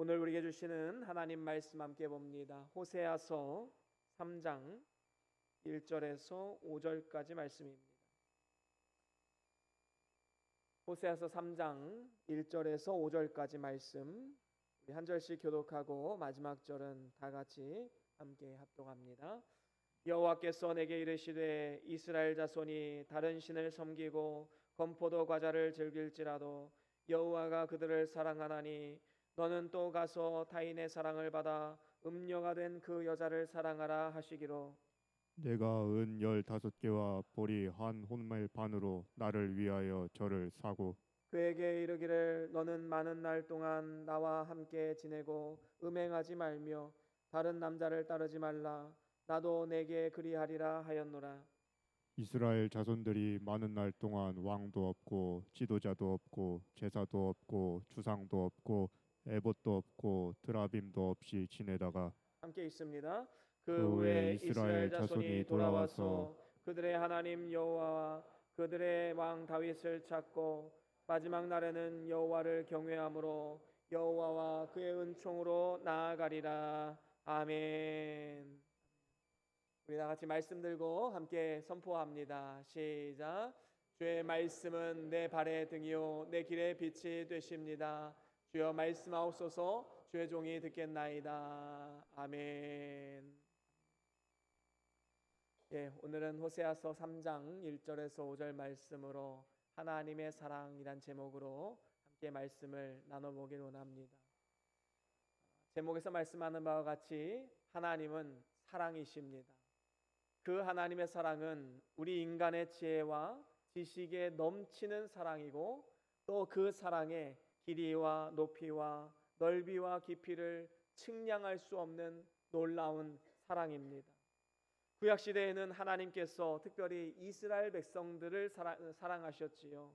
오늘 우리에게 주시는 하나님 말씀 함께 봅니다. 호세아서 3장 1절에서 5절까지 말씀입니다. 호세아서 3장 1절에서 5절까지 말씀, 우리 한 절씩 교독하고 마지막 절은 다 같이 함께 합독합니다. 여호와께서 내게 이르시되 이스라엘 자손이 다른 신을 섬기고 건포도 과자를 즐길지라도 여호와가 그들을 사랑하나니 너는 또 가서 타인의 사랑을 받아 음녀가 된 그 여자를 사랑하라 하시기로 내가 은 15개와 보리 한 혼멜 반으로 나를 위하여 저를 사고 그에게 이르기를 너는 많은 날 동안 나와 함께 지내고 음행하지 말며 다른 남자를 따르지 말라 나도 내게 그리하리라 하였노라. 이스라엘 자손들이 많은 날 동안 왕도 없고 지도자도 없고 제사도 없고 주상도 없고 에봇도 없고 드라빔도 없이 지내다가 함께 있습니다. 그 그 후에 후에 이스라엘 자손이 돌아와서 돌아와서 그들의 하나님 여호와와 그들의 왕 다윗을 찾고 마지막 날에는 여호와를 경외함으로 여호와와 그의 은총으로 나아가리라. 아멘. 우리 다 같이 말씀 들고 함께 선포합니다. 시작. 주의 말씀은 내 발의 등이요 내 길의 빛이 되십니다. 주여 말씀하옵소서. 주의 종이 듣겠나이다. 아멘. 오늘은 호세아서 3장 1절에서 5절 말씀으로 하나님의 사랑이란 제목으로 함께 말씀을 나눠보기를 원합니다. 제목에서 말씀하는 바와 같이 하나님은 사랑이십니다. 그 하나님의 사랑은 우리 인간의 지혜와 지식에 넘치는 사랑이고 또 그 사랑의 길이와 높이와 넓이와 깊이를 측량할 수 없는 놀라운 사랑입니다. 구약시대에는 하나님께서 특별히 이스라엘 백성들을 사랑하셨지요.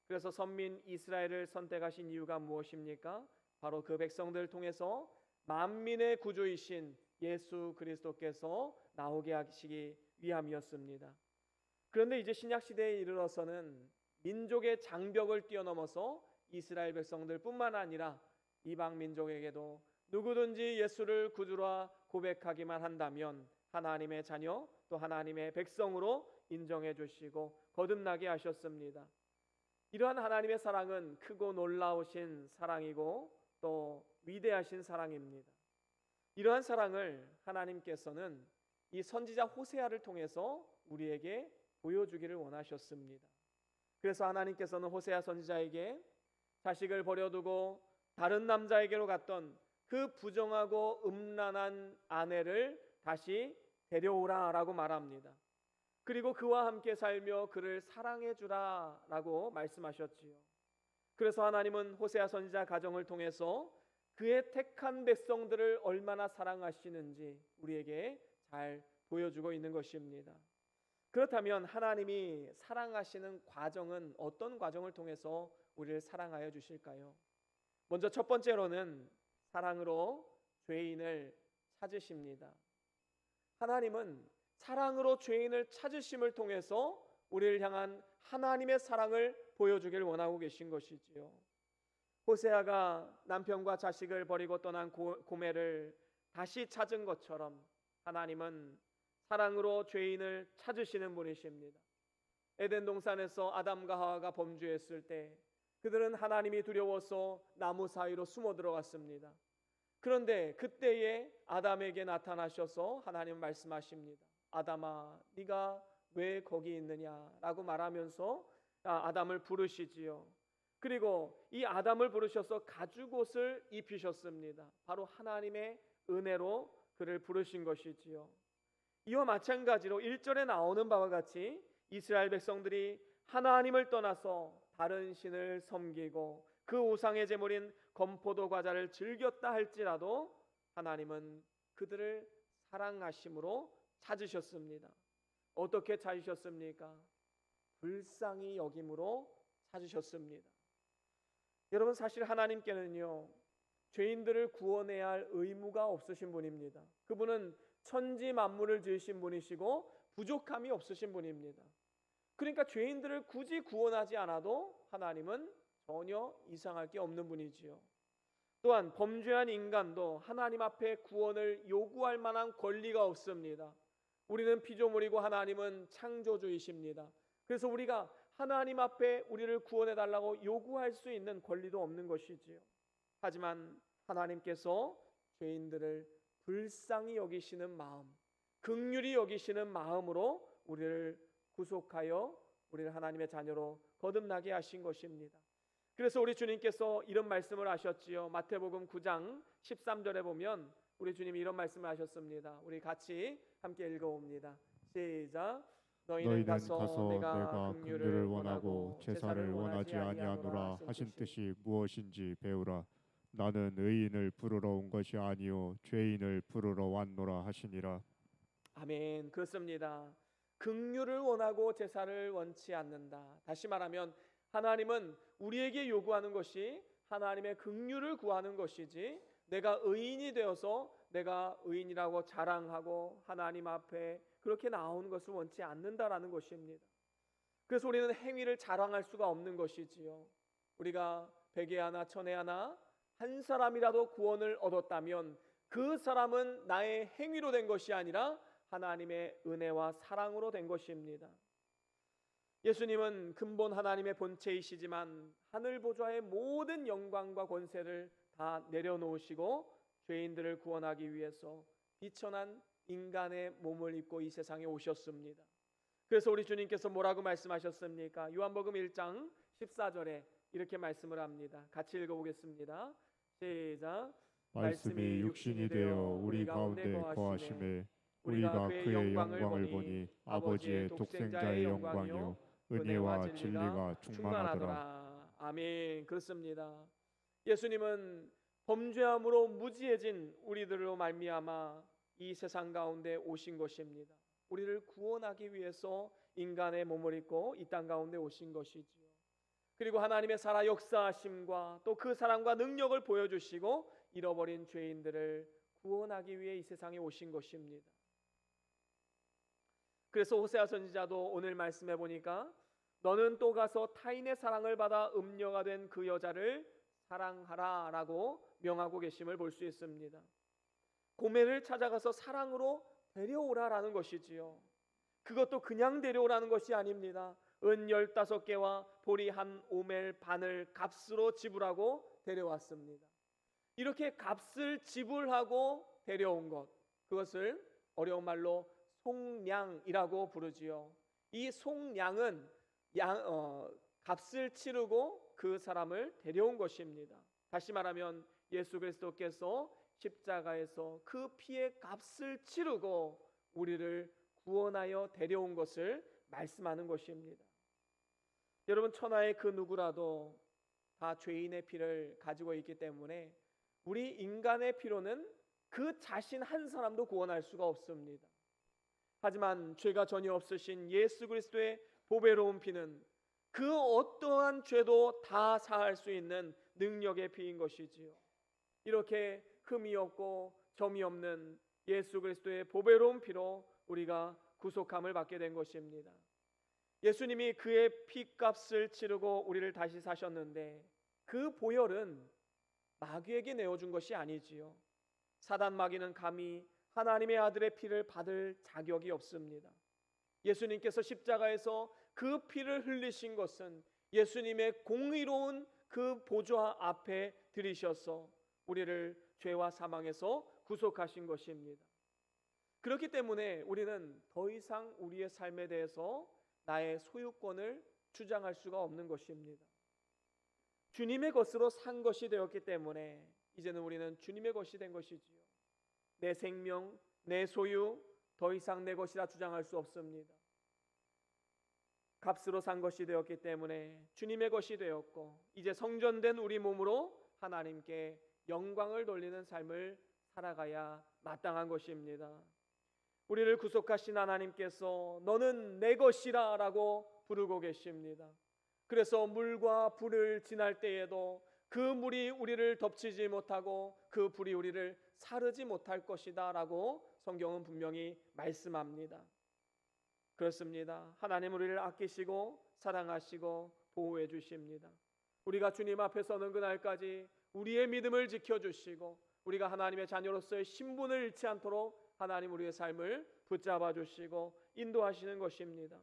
그래서 선민 이스라엘을 선택하신 이유가 무엇입니까? 바로 그 백성들을 통해서 만민의 구주이신 예수 그리스도께서 나오게 하시기 위함이었습니다. 그런데 이제 신약시대에 이르러서는 민족의 장벽을 뛰어넘어서 이스라엘 백성들뿐만 아니라 이방 민족에게도 누구든지 예수를 구주라 고백하기만 한다면 하나님의 자녀 또 하나님의 백성으로 인정해 주시고 거듭나게 하셨습니다. 이러한 하나님의 사랑은 크고 놀라우신 사랑이고 또 위대하신 사랑입니다. 이러한 사랑을 하나님께서는 이 선지자 호세아를 통해서 우리에게 보여주기를 원하셨습니다. 그래서 하나님께서는 호세아 선지자에게 자식을 버려두고 다른 남자에게로 갔던 그 부정하고 음란한 아내를 다시 데려오라라고 말합니다. 그리고 그와 함께 살며 그를 사랑해 주라라고 말씀하셨지요. 그래서 하나님은 호세아 선지자 가정을 통해서 그의 택한 백성들을 얼마나 사랑하시는지 우리에게 잘 보여주고 있는 것입니다. 그렇다면 하나님이 사랑하시는 과정은 어떤 과정을 통해서 우리를 사랑하여 주실까요? 먼저 첫 번째로는 사랑으로 죄인을 찾으십니다. 하나님은 사랑으로 죄인을 찾으심을 통해서 우리를 향한 하나님의 사랑을 보여주길 원하고 계신 것이지요. 호세아가 남편과 자식을 버리고 떠난 고멜을 다시 찾은 것처럼 하나님은 사랑으로 죄인을 찾으시는 분이십니다. 에덴 동산에서 아담과 하와가 범죄했을 때 그들은 하나님이 두려워서 나무 사이로 숨어 들어갔습니다. 그런데 그때에 아담에게 나타나셔서 하나님 말씀하십니다. 아담아, 네가 왜 거기 있느냐라고 말하면서 아담을 부르시지요. 그리고 이 아담을 부르셔서 가죽옷을 입히셨습니다. 바로 하나님의 은혜로 그를 부르신 것이지요. 이와 마찬가지로 1절에 나오는 바와 같이 이스라엘 백성들이 하나님을 떠나서 다른 신을 섬기고 그 우상의 제물인 건포도 과자를 즐겼다 할지라도 하나님은 그들을 사랑하심으로 찾으셨습니다. 어떻게 찾으셨습니까? 불쌍히 여김으로 찾으셨습니다. 여러분, 사실 하나님께는요 죄인들을 구원해야 할 의무가 없으신 분입니다. 그분은 천지 만물을 지으신 분이시고 부족함이 없으신 분입니다. 그러니까 죄인들을 굳이 구원하지 않아도 하나님은 전혀 이상할 게 없는 분이지요. 또한 범죄한 인간도 하나님 앞에 구원을 요구할 만한 권리가 없습니다. 우리는 피조물이고 하나님은 창조주이십니다. 그래서 우리가 하나님 앞에 우리를 구원해 달라고 요구할 수 있는 권리도 없는 것이지요. 하지만 하나님께서 죄인들을 불쌍히 여기시는 마음, 긍휼히 여기시는 마음으로 우리를 구속하여 우리를 하나님의 자녀로 거듭나게 하신 것입니다. 그래서 우리 주님께서 이런 말씀을 하셨지요. 마태복음 9장 13절에 보면 우리 주님이 이런 말씀을 하셨습니다. 우리 같이 함께 읽어봅니다. 시작. 너희는 가서 내가 긍휼을 원하고 제사를 원하지 아니하노라 하신 뜻이 무엇인지 배우라. 나는 의인을 부르러 온 것이 아니요 죄인을 부르러 왔노라 하시니라. 아멘. 그렇습니다. 긍휼을 원하고 제사를 원치 않는다. 다시 말하면 하나님은 우리에게 요구하는 것이 하나님의 긍휼을 구하는 것이지 내가 의인이 되어서 내가 의인이라고 자랑하고 하나님 앞에 그렇게 나오는 것을 원치 않는다라는 것입니다. 그래서 우리는 행위를 자랑할 수가 없는 것이지요. 우리가 100에 하나 1000에 하나 한 사람이라도 구원을 얻었다면 그 사람은 나의 행위로 된 것이 아니라 하나님의 은혜와 사랑으로 된 것입니다. 예수님은 근본 하나님의 본체이시지만 하늘 보좌의 모든 영광과 권세를 다 내려놓으시고 죄인들을 구원하기 위해서 비천한 인간의 몸을 입고 이 세상에 오셨습니다. 그래서 우리 주님께서 뭐라고 말씀하셨습니까? 요한복음 1장 14절에 이렇게 말씀을 합니다. 같이 읽어보겠습니다. 시작. 말씀이 육신이 되어 우리 가운데 거하심에 우리가 그의 영광을 보니 아버지의 독생자의 영광이요 은혜와 진리가 충만하더라. 아멘. 그렇습니다. 예수님은 범죄함으로 무지해진 우리들로 말미암아 이 세상 가운데 오신 것입니다. 우리를 구원하기 위해서 인간의 몸을 입고 이 땅 가운데 오신 것이지요. 그리고 하나님의 살아 역사하심과 또 그 사랑과 능력을 보여주시고 잃어버린 죄인들을 구원하기 위해 이 세상에 오신 것입니다. 그래서 호세아 선지자도 오늘 말씀해 보니까 너는 또 가서 타인의 사랑을 받아 음녀가 된 그 여자를 사랑하라 라고 명하고 계심을 볼 수 있습니다. 고멜을 찾아가서 사랑으로 데려오라라는 것이지요. 그것도 그냥 데려오라는 것이 아닙니다. 은 15개와 보리 한 오멜 반을 값으로 지불하고 데려왔습니다. 이렇게 값을 지불하고 데려온 것, 그것을 어려운 말로 속량이라고 부르지요. 이 속량은 값을 치르고 그 사람을 데려온 것입니다. 다시 말하면 예수 그리스도께서 십자가에서 그 피의 값을 치르고 우리를 구원하여 데려온 것을 말씀하는 것입니다. 여러분, 천하의 그 누구라도 다 죄인의 피를 가지고 있기 때문에 우리 인간의 피로는 그 자신 한 사람도 구원할 수가 없습니다. 하지만 죄가 전혀 없으신 예수 그리스도의 보배로운 피는 그 어떠한 죄도 다 사할 수 있는 능력의 피인 것이지요. 이렇게 흠이 없고 점이 없는 예수 그리스도의 보배로운 피로 우리가 구속함을 받게 된 것입니다. 예수님이 그의 피값을 치르고 우리를 다시 사셨는데 그 보혈은 마귀에게 내어준 것이 아니지요. 사단 마귀는 감히 하나님의 아들의 피를 받을 자격이 없습니다. 예수님께서 십자가에서 그 피를 흘리신 것은 예수님의 공의로운 그 보좌 앞에 들이셔서 우리를 죄와 사망에서 구속하신 것입니다. 그렇기 때문에 우리는 더 이상 우리의 삶에 대해서 나의 소유권을 주장할 수가 없는 것입니다. 주님의 것으로 산 것이 되었기 때문에 이제는 우리는 주님의 것이 된 것이지요. 내 생명, 내 소유 더 이상 내 것이라 주장할 수 없습니다. 값으로 산 것이 되었기 때문에 주님의 것이 되었고 이제 성전된 우리 몸으로 하나님께 영광을 돌리는 삶을 살아가야 마땅한 것입니다. 우리를 구속하신 하나님께서 너는 내 것이라 라고 부르고 계십니다. 그래서 물과 불을 지날 때에도 그 물이 우리를 덮치지 못하고 그 불이 우리를 사르지 못할 것이다 라고 성경은 분명히 말씀합니다. 그렇습니다. 하나님 우리를 아끼시고 사랑하시고 보호해 주십니다. 우리가 주님 앞에 서는 그날까지 우리의 믿음을 지켜주시고 우리가 하나님의 자녀로서의 신분을 잃지 않도록 하나님 우리의 삶을 붙잡아 주시고 인도하시는 것입니다.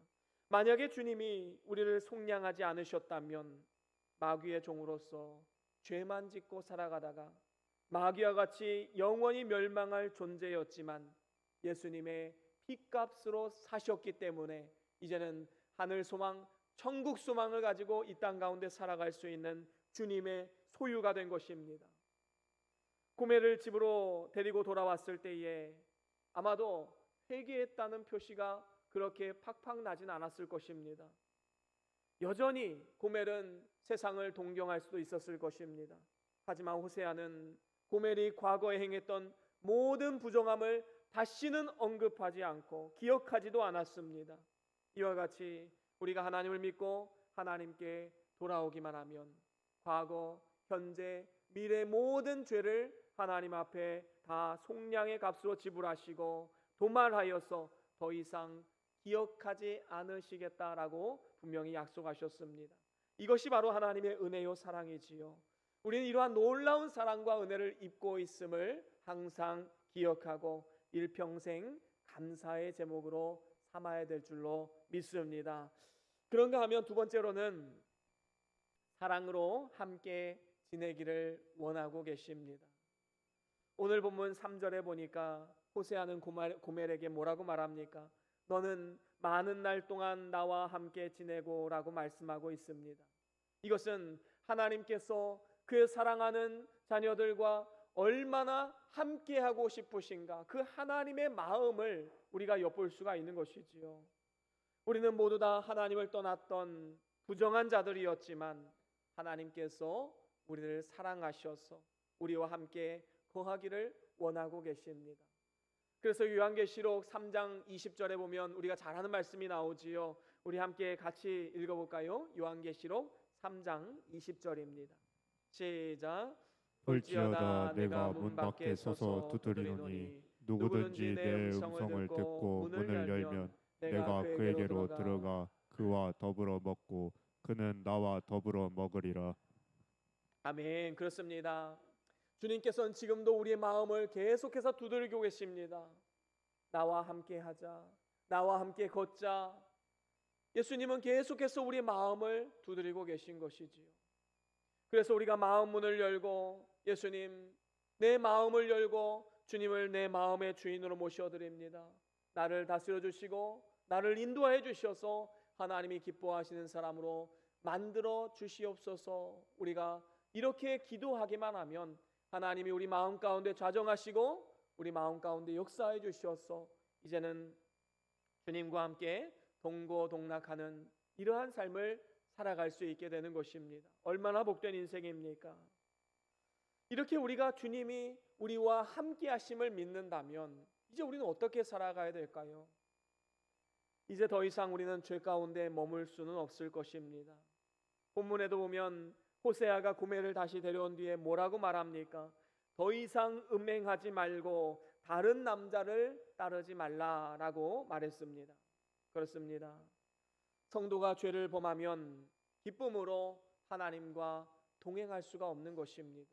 만약에 주님이 우리를 속량하지 않으셨다면 마귀의 종으로서 죄만 짓고 살아가다가 마귀와 같이 영원히 멸망할 존재였지만 예수님의 피값으로 사셨기 때문에 이제는 하늘 소망, 천국 소망을 가지고 이 땅 가운데 살아갈 수 있는 주님의 소유가 된 것입니다. 고멜을 집으로 데리고 돌아왔을 때에 아마도 회개했다는 표시가 그렇게 팍팍 나진 않았을 것입니다. 여전히 고멜은 세상을 동경할 수도 있었을 것입니다. 하지만 호세아는 고멜이 과거에 행했던 모든 부정함을 다시는 언급하지 않고 기억하지도 않았습니다. 이와 같이 우리가 하나님을 믿고 하나님께 돌아오기만 하면 과거, 현재, 미래 모든 죄를 하나님 앞에 다 속량의 값으로 지불하시고 도말하여서 더 이상 기억하지 않으시겠다라고 분명히 약속하셨습니다. 이것이 바로 하나님의 은혜요 사랑이지요. 우리는 이러한 놀라운 사랑과 은혜를 입고 있음을 항상 기억하고 일평생 감사의 제목으로 삼아야 될 줄로 믿습니다. 그런가 하면 두 번째로는 사랑으로 함께 지내기를 원하고 계십니다. 오늘 본문 3절에 보니까 호세아는 고멜에게 뭐라고 말합니까? 너는 많은 날 동안 나와 함께 지내고 라고 말씀하고 있습니다. 이것은 하나님께서 그 사랑하는 자녀들과 얼마나 함께하고 싶으신가, 그 하나님의 마음을 우리가 엿볼 수가 있는 것이지요. 우리는 모두 다 하나님을 떠났던 부정한 자들이었지만 하나님께서 우리를 사랑하셔서 우리와 함께 거하기를 원하고 계십니다. 그래서 요한계시록 3장 20절에 보면 우리가 잘 아는 말씀이 나오지요. 우리 함께 같이 읽어볼까요? 요한계시록 3장 20절입니다. 시작. 볼지어다 내가 문 밖에 서서 두드리노니 누구든지 내 음성을 듣고 문을 열면 내가 그에게로 들어가 그와 더불어 먹고 그는 나와 더불어 먹으리라. 아멘. 그렇습니다. 주님께서는 지금도 우리의 마음을 계속해서 두드리고 계십니다. 나와 함께 하자, 나와 함께 걷자. 예수님은 계속해서 우리의 마음을 두드리고 계신 것이지요. 그래서 우리가 마음 문을 열고 예수님 내 마음을 열고 주님을 내 마음의 주인으로 모셔드립니다. 나를 다스려 주시고 나를 인도하여 주셔서 하나님이 기뻐하시는 사람으로 만들어 주시옵소서. 우리가 이렇게 기도하기만 하면 하나님이 우리 마음 가운데 좌정하시고 우리 마음 가운데 역사해 주셔서 이제는 주님과 함께 동고동락하는 이러한 삶을 살아갈 수 있게 되는 것입니다. 얼마나 복된 인생입니까? 이렇게 우리가 주님이 우리와 함께 하심을 믿는다면 이제 우리는 어떻게 살아가야 될까요? 이제 더 이상 우리는 죄 가운데 머물 수는 없을 것입니다. 본문에도 보면 호세아가 고멜을 다시 데려온 뒤에 뭐라고 말합니까? 더 이상 음행하지 말고 다른 남자를 따르지 말라라고 말했습니다. 그렇습니다. 성도가 죄를 범하면 기쁨으로 하나님과 동행할 수가 없는 것입니다.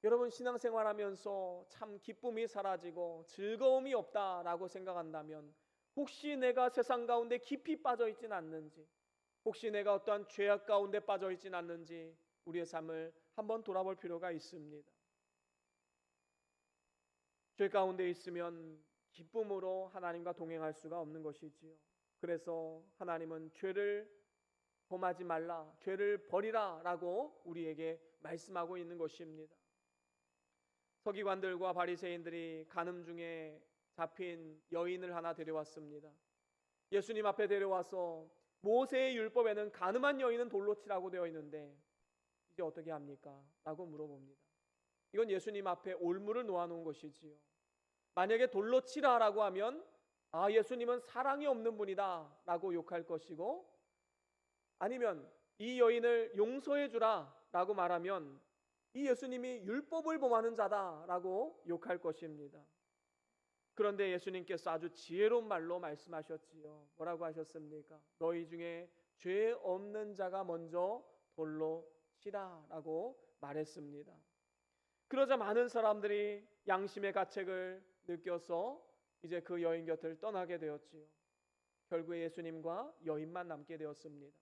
여러분 신앙생활하면서 참 기쁨이 사라지고 즐거움이 없다라고 생각한다면 혹시 내가 세상 가운데 깊이 빠져 있진 않는지, 혹시 내가 어떠한 죄악 가운데 빠져 있진 않는지 우리의 삶을 한번 돌아볼 필요가 있습니다. 죄 가운데 있으면 기쁨으로 하나님과 동행할 수가 없는 것이지요. 그래서 하나님은 죄를 범하지 말라, 죄를 버리라 라고 우리에게 말씀하고 있는 것입니다. 서기관들과 바리새인들이 간음 중에 잡힌 여인을 하나 데려왔습니다. 예수님 앞에 데려와서 모세의 율법에는 간음한 여인은 돌로 치라고 되어 있는데 이제 어떻게 합니까? 라고 물어봅니다. 이건 예수님 앞에 올무를 놓아놓은 것이지요. 만약에 돌로 치라라고 하면 예수님은 사랑이 없는 분이다 라고 욕할 것이고, 아니면 이 여인을 용서해 주라 라고 말하면 이 예수님이 율법을 범하는 자다 라고 욕할 것입니다. 그런데 예수님께서 아주 지혜로운 말로 말씀하셨지요. 뭐라고 하셨습니까? 너희 중에 죄 없는 자가 먼저 돌로 치라 라고 말했습니다. 그러자 많은 사람들이 양심의 가책을 느껴서 이제 그 여인 곁을 떠나게 되었지요. 결국에 예수님과 여인만 남게 되었습니다.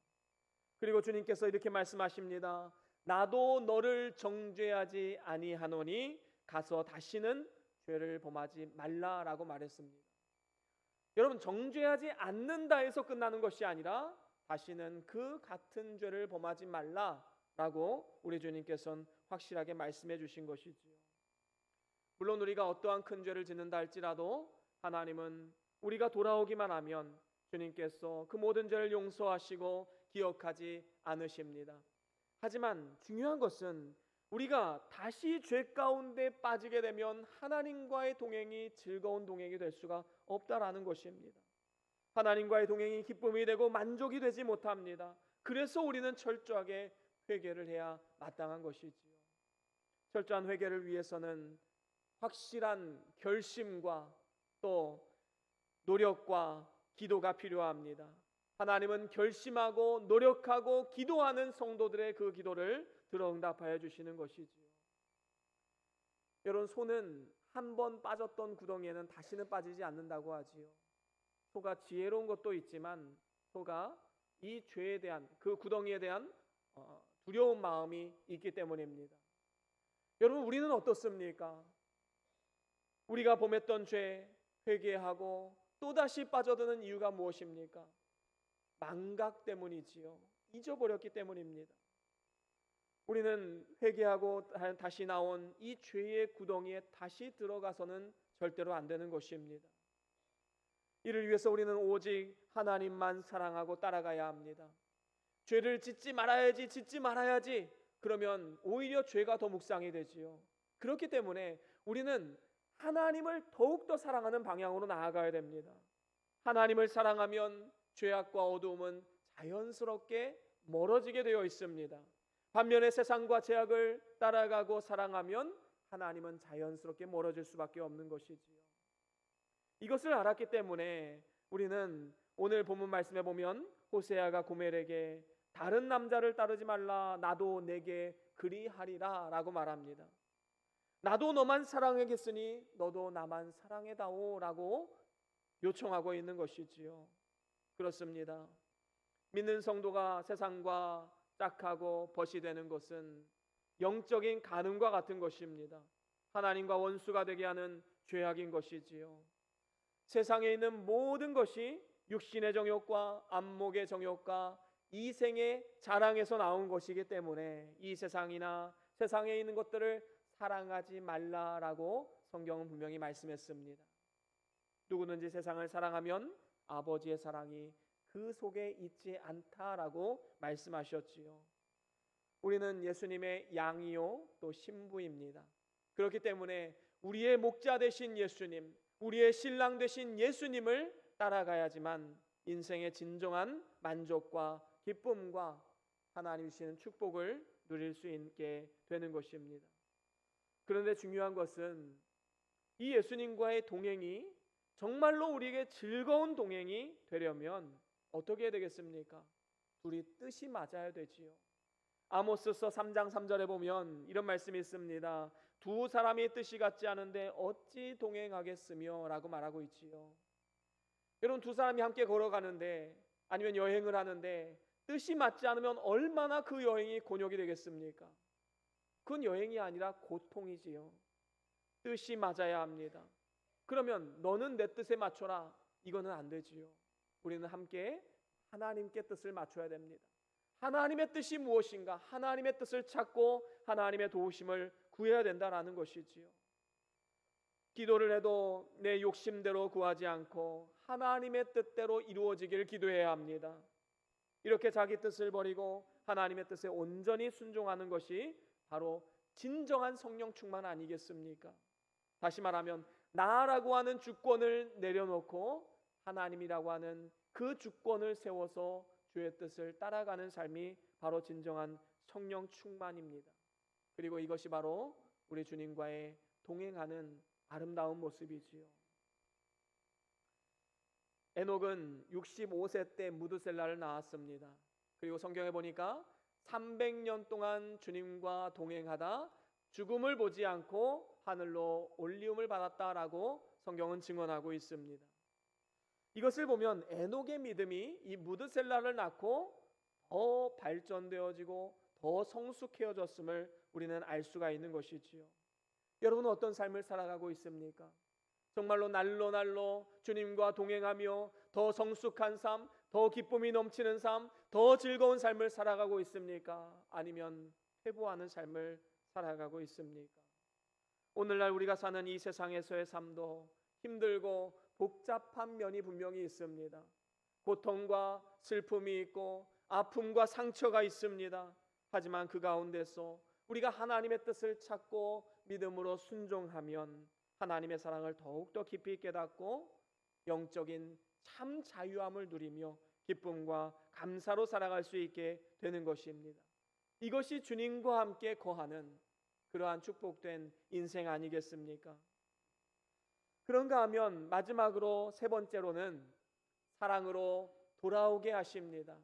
그리고 주님께서 이렇게 말씀하십니다. 나도 너를 정죄하지 아니하노니 가서 다시는 죄를 범하지 말라라고 말했습니다. 여러분, 정죄하지 않는다에서 끝나는 것이 아니라 다시는 그 같은 죄를 범하지 말라라고 우리 주님께서는 확실하게 말씀해 주신 것이지요. 물론 우리가 어떠한 큰 죄를 짓는다 할지라도 하나님은 우리가 돌아오기만 하면 주님께서 그 모든 죄를 용서하시고 기억하지 않으십니다. 하지만 중요한 것은 우리가 다시 죄 가운데 빠지게 되면 하나님과의 동행이 즐거운 동행이 될 수가 없다라는 것입니다. 하나님과의 동행이 기쁨이 되고 만족이 되지 못합니다. 그래서 우리는 철저하게 회개를 해야 마땅한 것이지요. 철저한 회개를 위해서는 확실한 결심과 또 노력과 기도가 필요합니다. 하나님은 결심하고 노력하고 기도하는 성도들의 그 기도를 들어 응답하여 주시는 것이지요. 여러분, 소는 한 번 빠졌던 구덩이에는 다시는 빠지지 않는다고 하지요. 소가 지혜로운 것도 있지만 소가 이 죄에 대한 그 구덩이에 대한 두려운 마음이 있기 때문입니다. 여러분, 우리는 어떻습니까? 우리가 범했던 죄 회개하고 또다시 빠져드는 이유가 무엇입니까? 망각 때문이지요. 잊어버렸기 때문입니다. 우리는 회개하고 다시 나온 이 죄의 구덩이에 다시 들어가서는 절대로 안 되는 것입니다. 이를 위해서 우리는 오직 하나님만 사랑하고 따라가야 합니다. 죄를 짓지 말아야지. 그러면 오히려 죄가 더 묵상이 되지요. 그렇기 때문에 우리는 하나님을 더욱더 사랑하는 방향으로 나아가야 됩니다. 하나님을 사랑하면 죄악과 어두움은 자연스럽게 멀어지게 되어 있습니다. 반면에 세상과 죄악을 따라가고 사랑하면 하나님은 자연스럽게 멀어질 수밖에 없는 것이지요. 이것을 알았기 때문에 우리는 오늘 본문 말씀에 보면 호세아가 고멜에게 다른 남자를 따르지 말라, 나도 내게 그리하리라 라고 말합니다. 나도 너만 사랑하겠으니 너도 나만 사랑해다오 라고 요청하고 있는 것이지요. 그렇습니다. 믿는 성도가 세상과 짝하고 벗이 되는 것은 영적인 간음과 같은 것입니다. 하나님과 원수가 되게 하는 죄악인 것이지요. 세상에 있는 모든 것이 육신의 정욕과 안목의 정욕과 이생의 자랑에서 나온 것이기 때문에 이 세상이나 세상에 있는 것들을 사랑하지 말라라고 성경은 분명히 말씀했습니다. 누구든지 세상을 사랑하면 아버지의 사랑이 그 속에 있지 않다라고 말씀하셨지요. 우리는 예수님의 양이요 또 신부입니다. 그렇기 때문에 우리의 목자 되신 예수님, 우리의 신랑 되신 예수님을 따라가야지만 인생의 진정한 만족과 기쁨과 하나님 주시는 축복을 누릴 수 있게 되는 것입니다. 그런데 중요한 것은 이 예수님과의 동행이 정말로 우리에게 즐거운 동행이 되려면 어떻게 해야 되겠습니까? 둘이 뜻이 맞아야 되지요. 아모스서 3장 3절에 보면 이런 말씀이 있습니다. 두 사람이 뜻이 같지 않은데 어찌 동행하겠으며 라고 말하고 있지요. 여러분, 두 사람이 함께 걸어가는데 아니면 여행을 하는데 뜻이 맞지 않으면 얼마나 그 여행이 곤욕이 되겠습니까? 그건 여행이 아니라 고통이지요. 뜻이 맞아야 합니다. 그러면 너는 내 뜻에 맞춰라, 이거는 안 되지요. 우리는 함께 하나님께 뜻을 맞춰야 됩니다. 하나님의 뜻이 무엇인가? 하나님의 뜻을 찾고 하나님의 도우심을 구해야 된다라는 것이지요. 기도를 해도 내 욕심대로 구하지 않고 하나님의 뜻대로 이루어지길 기도해야 합니다. 이렇게 자기 뜻을 버리고 하나님의 뜻에 온전히 순종하는 것이 바로 진정한 성령 충만 아니겠습니까? 다시 말하면 나라고 하는 주권을 내려놓고 하나님이라고 하는 그 주권을 세워서 주의 뜻을 따라가는 삶이 바로 진정한 성령 충만입니다. 그리고 이것이 바로 우리 주님과의 동행하는 아름다운 모습이지요. 에녹은 65세 때 무드셀라를 낳았습니다. 그리고 성경에 보니까 300년 동안 주님과 동행하다 죽음을 보지 않고 하늘로 올리움을 받았다라고 성경은 증언하고 있습니다. 이것을 보면 에녹의 믿음이 이 무드셀라를 낳고 더 발전되어지고 더 성숙해졌음을 우리는 알 수가 있는 것이지요. 여러분은 어떤 삶을 살아가고 있습니까? 정말로 날로 주님과 동행하며 더 성숙한 삶, 더 기쁨이 넘치는 삶, 더 즐거운 삶을 살아가고 있습니까? 아니면 회고하는 삶을 살아가고 있습니까? 오늘날 우리가 사는 이 세상에서의 삶도 힘들고 복잡한 면이 분명히 있습니다. 고통과 슬픔이 있고 아픔과 상처가 있습니다. 하지만 그 가운데서 우리가 하나님의 뜻을 찾고 믿음으로 순종하면 하나님의 사랑을 더욱더 깊이 깨닫고 영적인 참 자유함을 누리며 기쁨과 감사로 살아갈 수 있게 되는 것입니다. 이것이 주님과 함께 거하는 그러한 축복된 인생 아니겠습니까? 그런가 하면 마지막으로 세 번째로는 사랑으로 돌아오게 하십니다.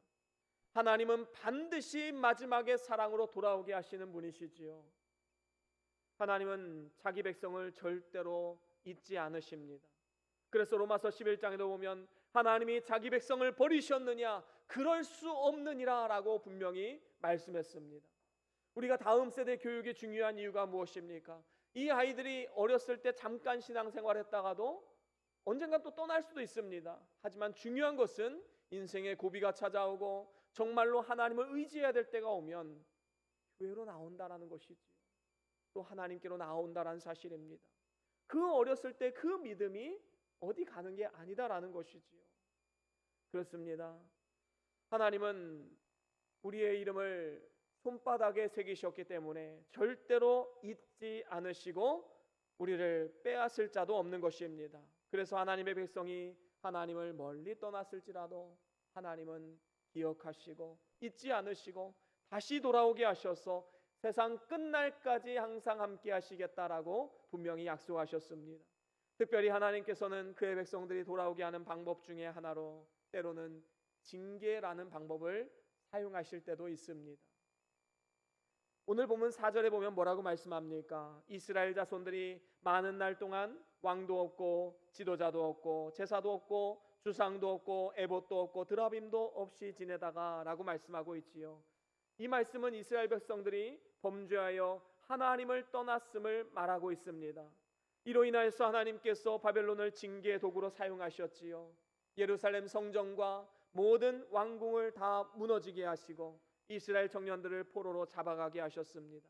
하나님은 반드시 마지막에 사랑으로 돌아오게 하시는 분이시지요. 하나님은 자기 백성을 절대로 잊지 않으십니다. 그래서 로마서 11장에도 보면 하나님이 자기 백성을 버리셨느냐? 그럴 수 없느니라 라고 분명히 말씀했습니다. 우리가 다음 세대 교육이 중요한 이유가 무엇입니까? 이 아이들이 어렸을 때 잠깐 신앙생활했다가도 언젠간 또 떠날 수도 있습니다. 하지만 중요한 것은 인생의 고비가 찾아오고 정말로 하나님을 의지해야 될 때가 오면 교회로 나온다라는 것이지요. 또 하나님께로 나온다라는 사실입니다. 그 어렸을 때 그 믿음이 어디 가는 게 아니다라는 것이지요. 그렇습니다. 하나님은 우리의 이름을 손바닥에 새기셨기 때문에 절대로 잊지 않으시고 우리를 빼앗을 자도 없는 것입니다. 그래서 하나님의 백성이 하나님을 멀리 떠났을지라도 하나님은 기억하시고 잊지 않으시고 다시 돌아오게 하셔서 세상 끝날까지 항상 함께 하시겠다라고 분명히 약속하셨습니다. 특별히 하나님께서는 그의 백성들이 돌아오게 하는 방법 중에 하나로 때로는 징계라는 방법을 사용하실 때도 있습니다. 오늘 보면 4절에 보면 뭐라고 말씀합니까? 이스라엘 자손들이 많은 날 동안 왕도 없고 지도자도 없고 제사도 없고 주상도 없고 에봇도 없고 드라빔도 없이 지내다가 라고 말씀하고 있지요. 이 말씀은 이스라엘 백성들이 범죄하여 하나님을 떠났음을 말하고 있습니다. 이로 인하여서 하나님께서 바벨론을 징계의 도구로 사용하셨지요. 예루살렘 성전과 모든 왕궁을 다 무너지게 하시고 이스라엘 청년들을 포로로 잡아가게 하셨습니다.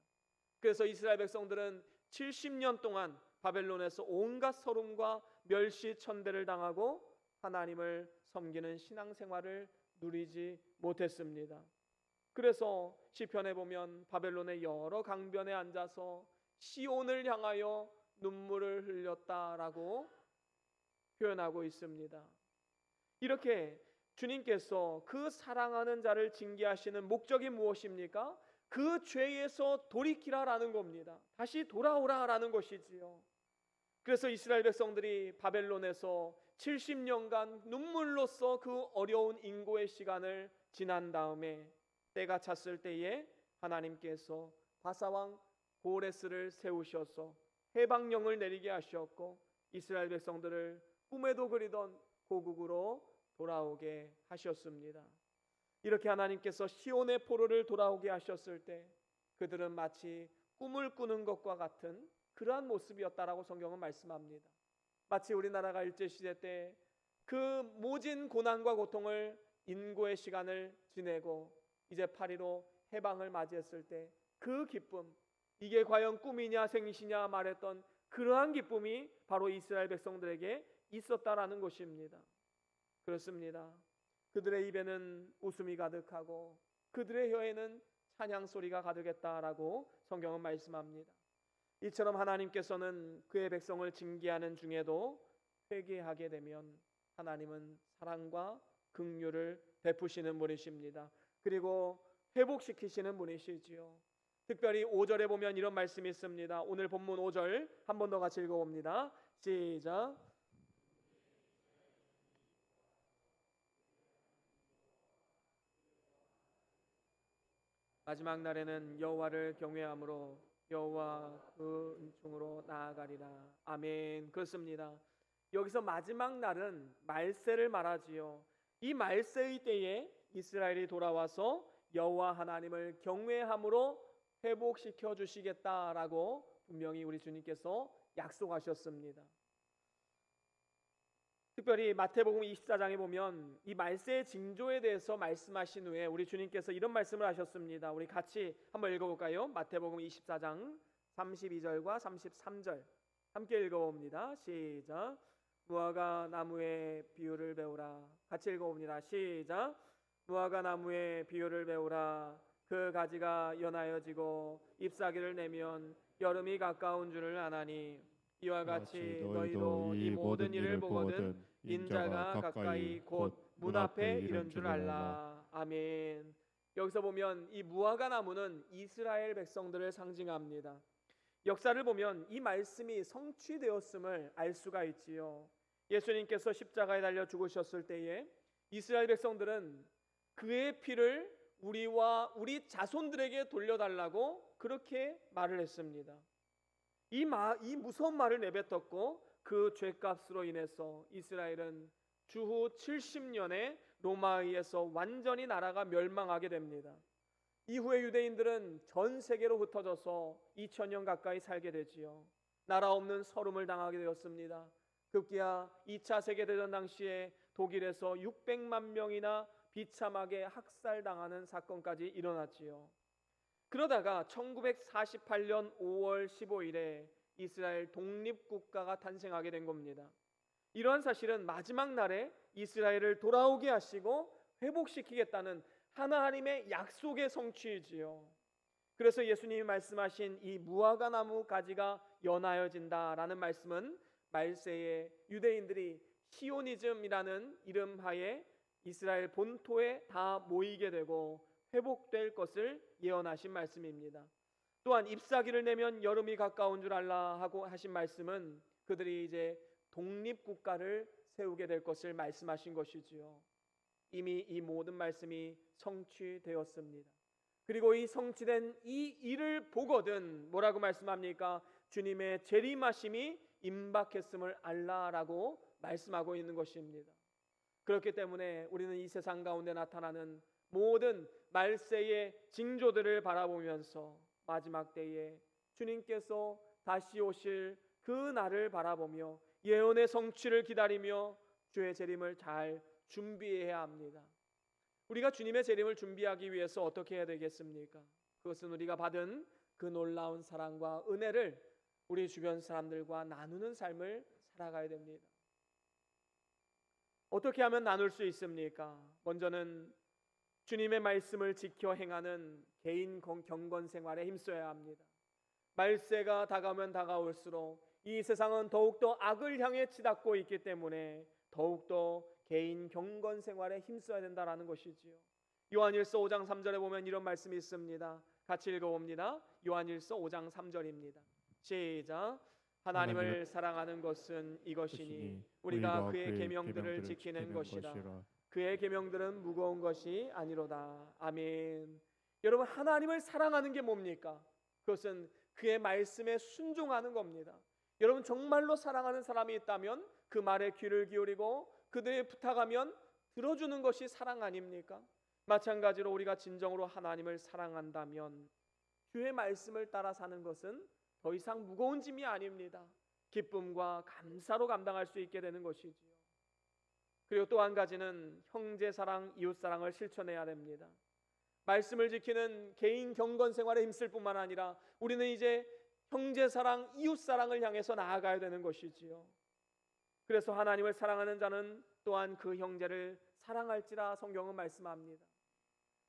그래서 이스라엘 백성들은 70년 동안 바벨론에서 온갖 서름과 멸시천대를 당하고 하나님을 섬기는 신앙생활을 누리지 못했습니다. 그래서 시편에 보면 바벨론의 여러 강변에 앉아서 시온을 향하여 눈물을 흘렸다라고 표현하고 있습니다. 이렇게 주님께서 그 사랑하는 자를 징계하시는 목적이 무엇입니까? 그 죄에서 돌이키라라는 겁니다. 다시 돌아오라라는 것이지요. 그래서 이스라엘 백성들이 바벨론에서 70년간 눈물로써 그 어려운 인고의 시간을 지난 다음에 때가 찼을 때에 하나님께서 바사왕 고레스를 세우셔서 해방령을 내리게 하셨고 이스라엘 백성들을 꿈에도 그리던 고국으로 돌아오게 하셨습니다. 이렇게 하나님께서 시온의 포로를 돌아오게 하셨을 때 그들은 마치 꿈을 꾸는 것과 같은 그러한 모습이었다라고 성경은 말씀합니다. 마치 우리나라가 일제시대 때 그 모진 고난과 고통을 인고의 시간을 지내고 이제 8.15 해방을 맞이했을 때 그 기쁨, 이게 과연 꿈이냐 생시냐 말했던 그러한 기쁨이 바로 이스라엘 백성들에게 있었다라는 것입니다. 그렇습니다. 그들의 입에는 웃음이 가득하고 그들의 혀에는 찬양 소리가 가득했다라고 성경은 말씀합니다. 이처럼 하나님께서는 그의 백성을 징계하는 중에도 회개하게 되면 하나님은 사랑과 긍휼을 베푸시는 분이십니다. 그리고 회복시키시는 분이시지요. 특별히 5절에 보면 이런 말씀이 있습니다. 오늘 본문 5절 한 번 더 같이 읽어봅니다. 시작. 마지막 날에는 여호와를 경외함으로 여호와 그 은총으로 나아가리라. 아멘. 그렇습니다. 여기서 마지막 날은 말세를 말하지요. 이 말세의 때에 이스라엘이 돌아와서 여호와 하나님을 경외함으로 회복시켜 주시겠다라고 분명히 우리 주님께서 약속하셨습니다. 특별히 마태복음 24장에 보면 이 말세의 징조에 대해서 말씀하신 후에 우리 주님께서 이런 말씀을 하셨습니다. 우리 같이 한번 읽어볼까요? 마태복음 24장 32절과 33절 함께 읽어봅니다. 시작. 무화과 나무의 비유를 배우라. 같이 읽어봅니다. 시작. 무화과 나무의 비유를 배우라. 그 가지가 연하여지고 잎사귀를 내면 여름이 가까운 줄을 아나니 이와 같이 너희도 이 모든 일을 보거든 인자가 가까이 곧 문 앞에 이른 줄 알라. 아멘. 여기서 보면 이 무화과 나무는 이스라엘 백성들을 상징합니다. 역사를 보면 이 말씀이 성취되었음을 알 수가 있지요. 예수님께서 십자가에 달려 죽으셨을 때에 이스라엘 백성들은 그의 피를 우리와 우리 자손들에게 돌려달라고 그렇게 말을 했습니다. 이 무서운 말을 내뱉었고 그 죄값으로 인해서 이스라엘은 주후 70년에 로마에 의해서 완전히 나라가 멸망하게 됩니다. 이후에 유대인들은 전 세계로 흩어져서 2000년 가까이 살게 되지요. 나라 없는 서름을 당하게 되었습니다. 급기야 2차 세계대전 당시에 독일에서 600만 명이나 비참하게 학살당하는 사건까지 일어났지요. 그러다가 1948년 5월 15일에 이스라엘 독립국가가 탄생하게 된 겁니다. 이러한 사실은 마지막 날에 이스라엘을 돌아오게 하시고 회복시키겠다는 하나님의 약속의 성취이지요. 그래서 예수님이 말씀하신 이 무화과 나무 가지가 연하여진다라는 말씀은 말세에 유대인들이 시오니즘이라는 이름하에 이스라엘 본토에 다 모이게 되고 회복될 것을 예언하신 말씀입니다. 또한 잎사귀를 내면 여름이 가까운 줄 알라 하고 하신 말씀은 그들이 이제 독립국가를 세우게 될 것을 말씀하신 것이지요. 이미 이 모든 말씀이 성취되었습니다. 그리고 이 성취된 이 일을 보거든 뭐라고 말씀합니까? 주님의 재림하심이 임박했음을 알라라고 말씀하고 있는 것입니다. 그렇기 때문에 우리는 이 세상 가운데 나타나는 모든 말세의 징조들을 바라보면서 마지막 때에 주님께서 다시 오실 그 날을 바라보며 예언의 성취를 기다리며 주의 재림을 잘 준비해야 합니다. 우리가 주님의 재림을 준비하기 위해서 어떻게 해야 되겠습니까? 그것은 우리가 받은 그 놀라운 사랑과 은혜를 우리 주변 사람들과 나누는 삶을 살아가야 됩니다. 어떻게 하면 나눌 수 있습니까? 먼저는 주님의 말씀을 지켜 행하는 개인 경건 생활에 힘써야 합니다. 말세가 다가오면 다가올수록 이 세상은 더욱더 악을 향해 치닫고 있기 때문에 더욱더 개인 경건 생활에 힘써야 된다라는 것이지요. 요한일서 5장 3절에 보면 이런 말씀이 있습니다. 같이 읽어봅니다. 요한일서 5장 3절입니다. 시작. 하나님을 사랑하는 것은 이것이니 우리가 그의 계명들을 지키는 것이라. 그의 계명들은 무거운 것이 아니로다. 아멘. 여러분, 하나님을 사랑하는 게 뭡니까? 그것은 그의 말씀에 순종하는 겁니다. 여러분, 정말로 사랑하는 사람이 있다면 그 말에 귀를 기울이고 그들이 부탁하면 들어주는 것이 사랑 아닙니까? 마찬가지로 우리가 진정으로 하나님을 사랑한다면 주의 말씀을 따라 사는 것은 더 이상 무거운 짐이 아닙니다. 기쁨과 감사로 감당할 수 있게 되는 것이지요. 그리고 또 한 가지는 형제 사랑, 이웃 사랑을 실천해야 됩니다. 말씀을 지키는 개인 경건 생활에 힘쓸 뿐만 아니라 우리는 이제 형제 사랑, 이웃 사랑을 향해서 나아가야 되는 것이지요. 그래서 하나님을 사랑하는 자는 또한 그 형제를 사랑할지라 성경은 말씀합니다.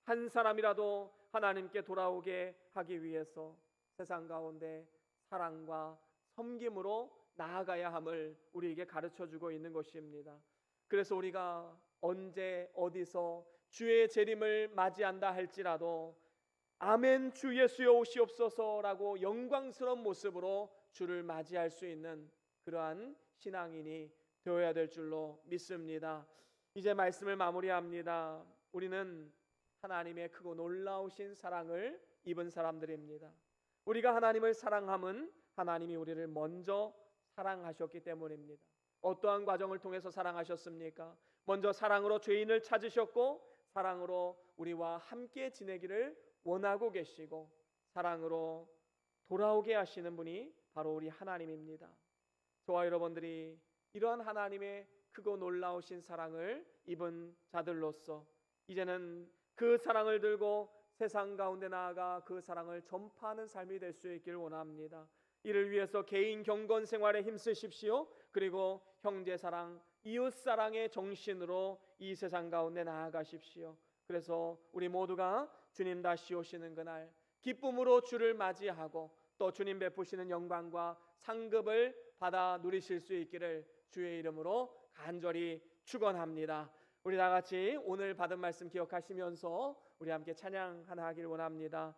한 사람이라도 하나님께 돌아오게 하기 위해서 세상 가운데 사랑과 섬김으로 나아가야 함을 우리에게 가르쳐주고 있는 것입니다. 그래서 우리가 언제 어디서 주의 재림을 맞이한다 할지라도 아멘 주 예수여 오시옵소서라고 영광스러운 모습으로 주를 맞이할 수 있는 그러한 신앙인이 되어야 될 줄로 믿습니다. 이제 말씀을 마무리합니다. 우리는 하나님의 크고 놀라우신 사랑을 입은 사람들입니다. 우리가 하나님을 사랑함은 하나님이 우리를 먼저 사랑하셨기 때문입니다. 어떠한 과정을 통해서 사랑하셨습니까? 먼저 사랑으로 죄인을 찾으셨고 사랑으로 우리와 함께 지내기를 원하고 계시고 사랑으로 돌아오게 하시는 분이 바로 우리 하나님입니다. 저와 여러분들이 이러한 하나님의 크고 놀라우신 사랑을 입은 자들로서 이제는 그 사랑을 들고 세상 가운데 나아가 그 사랑을 전파하는 삶이 될 수 있기를 원합니다. 이를 위해서 개인 경건 생활에 힘쓰십시오. 그리고 형제 사랑, 이웃 사랑의 정신으로 이 세상 가운데 나아가십시오. 그래서 우리 모두가 주님 다시 오시는 그날 기쁨으로 주를 맞이하고 또 주님 베푸시는 영광과 상급을 받아 누리실 수 있기를 주의 이름으로 간절히 축원합니다. 우리 다 같이 오늘 받은 말씀 기억하시면서 우리 함께 찬양 하나 하길 원합니다.